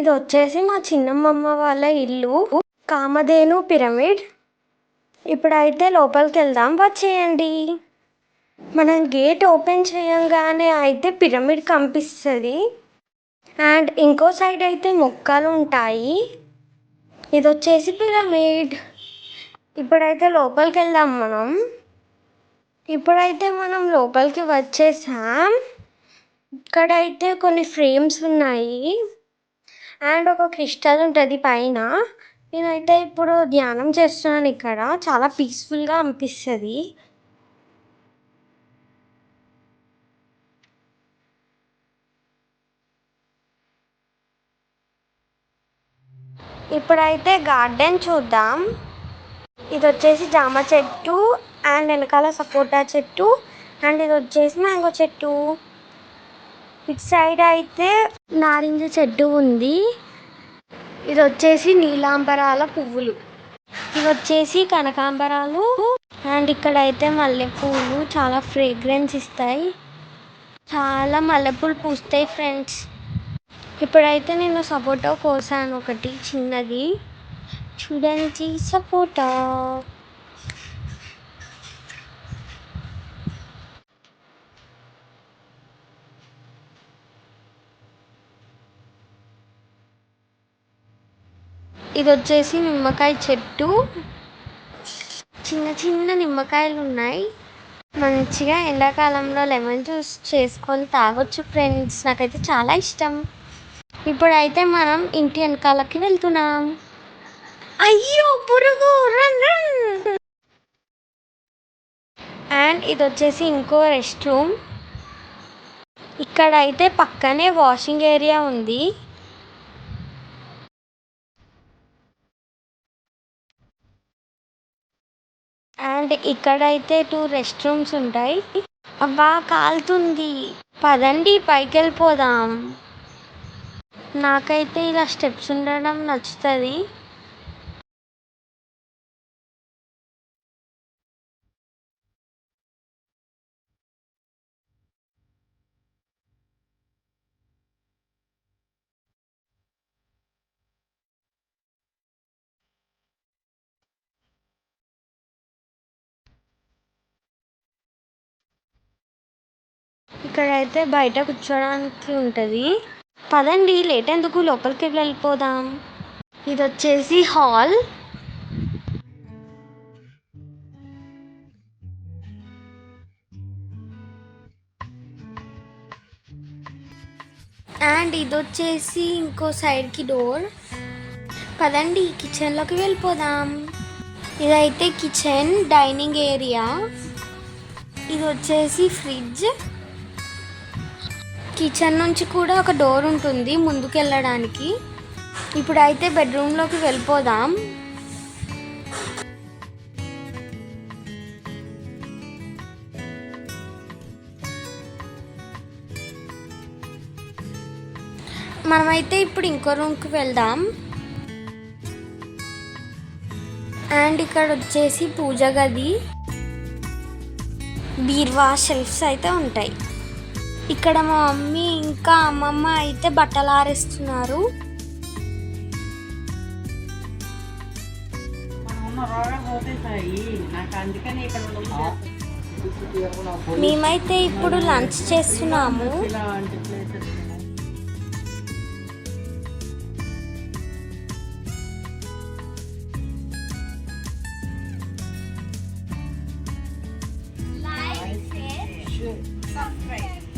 ఇది వచ్చేసి మా చిన్నమ్మమ్మ వాళ్ళ ఇల్లు, కామధేను పిరమిడ్. ఇప్పుడైతే లోపలికి వెళ్దాం, వచ్చేయండి. మనం గేట్ ఓపెన్ చేయంగానే అయితే పిరమిడ్ కనిపిస్తుంది. అండ్ ఇంకో సైడ్ అయితే మొక్కలు ఉంటాయి. ఇది వచ్చేసి పిరమిడ్. ఇప్పుడైతే లోపలికి వెళ్దాం మనం. ఇప్పుడైతే మనం లోపలికి వచ్చేసాం. ఇక్కడైతే కొన్ని ఫ్రేమ్స్ ఉన్నాయి అండ్ ఒక క్రిస్టల్ ఉంటుంది పైన. నేనైతే ఇప్పుడు ధ్యానం చేస్తున్నాను. ఇక్కడ చాలా పీస్ఫుల్గా అనిపిస్తుంది. ఇప్పుడైతే గార్డెన్ చూద్దాం. ఇది వచ్చేసి జామ చెట్టు అండ్ వెనకాల సపోటా చెట్టు అండ్ ఇది వచ్చేసి మ్యాంగో చెట్టు. ఇటు సైడ్ అయితే నారింజ చెట్టు ఉంది. ఇది వచ్చేసి నీలాంబరాల పువ్వులు. ఇవి వచ్చేసి కనకాంబరాలు అండ్ ఇక్కడైతే మల్లెపూలు చాలా ఫ్రేగ్రెన్స్ ఇస్తాయి. చాలా మల్లెపూలు పూస్తాయి ఫ్రెండ్స్. ఇప్పుడైతే నేను సపోటా కోసాను, ఒకటి చిన్నది. చూడండి సపోటా. ఇది వచ్చేసి నిమ్మకాయ చెట్టు. చిన్న చిన్న నిమ్మకాయలు ఉన్నాయి. మంచిగా ఎండాకాలంలో లెమన్ జ్యూస్ చేసుకొని తాగొచ్చు ఫ్రెండ్స్. నాకైతే చాలా ఇష్టం. ఇప్పుడైతే మనం ఇంటి వెనకాలకి వెళ్తున్నాం. అయ్యో పురుగు, రన్ రన్. అండ్ ఇది వచ్చేసి ఇంకో రెస్ట్ రూమ్. ఇక్కడైతే పక్కనే వాషింగ్ ఏరియా ఉంది. అండ్ ఇక్కడైతే 2 రెస్ట్ రూమ్స్ ఉంటాయి. అబ్బా కాలుతుంది. పదండి పైకి వెళ్ళిపోదాం. నాకైతే ఇలా స్టెప్స్ ఉండడం నచ్చుతుంది. ఇక్కడైతే బయట కూర్చోడానికి ఉంటుంది. పదండి లేట్ ఎందుకు, లోపలికి వెళ్ళిపోదాం. ఇది వచ్చేసి హాల్. అండ్ ఇది వచ్చేసి ఇంకో సైడ్కి డోర్. పదండి కిచెన్లోకి వెళ్ళిపోదాం. ఇదైతే కిచెన్ డైనింగ్ ఏరియా. ఇది వచ్చేసి ఫ్రిడ్జ్. కిచెన్ నుంచి కూడా ఒక డోర్ ఉంటుంది ముందుకు వెళ్ళడానికి. ఇప్పుడైతే బెడ్రూమ్లోకి వెళ్ళిపోదాం. మనమైతే ఇప్పుడు ఇంకో రూమ్కి వెళ్దాం. అండ్ ఇక్కడ వచ్చేసి పూజ గది, బీర్వా, షెల్ఫ్స్ అయితే ఉంటాయి. ఇక్కడ మా మమ్మీ ఇంకా అమ్మమ్మ అయితే బట్టలు ఆరేస్తున్నారు. మేమైతే ఇప్పుడు లంచ్ చేస్తున్నాము. Like, share, subscribe.